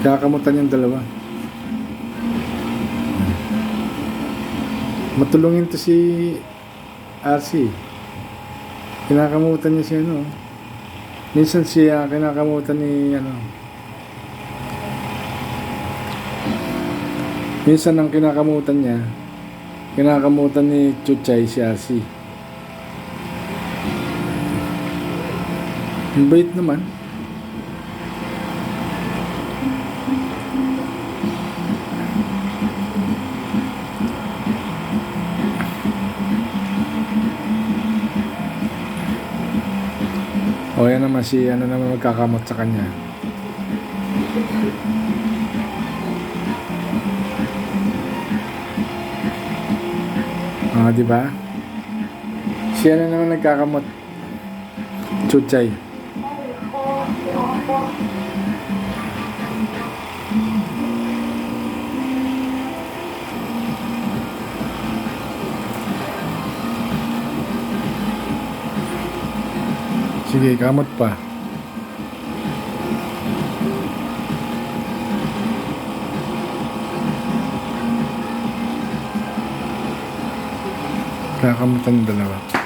Kakamutan yung dalawa. Matulungin to si RC. Kinakamutan niya si ano. Minsan siya kinakamutan ni ano. Minsan ang kinakamutan niya, kinakamutan ni Chuchay si RC. Ang bait naman. O yan naman si ano naman magkakamot sa kanya. Di ba? Siya na naman nagkakamot. Chuchay. Sige, kamot pa. Kakamutan yung dalawa.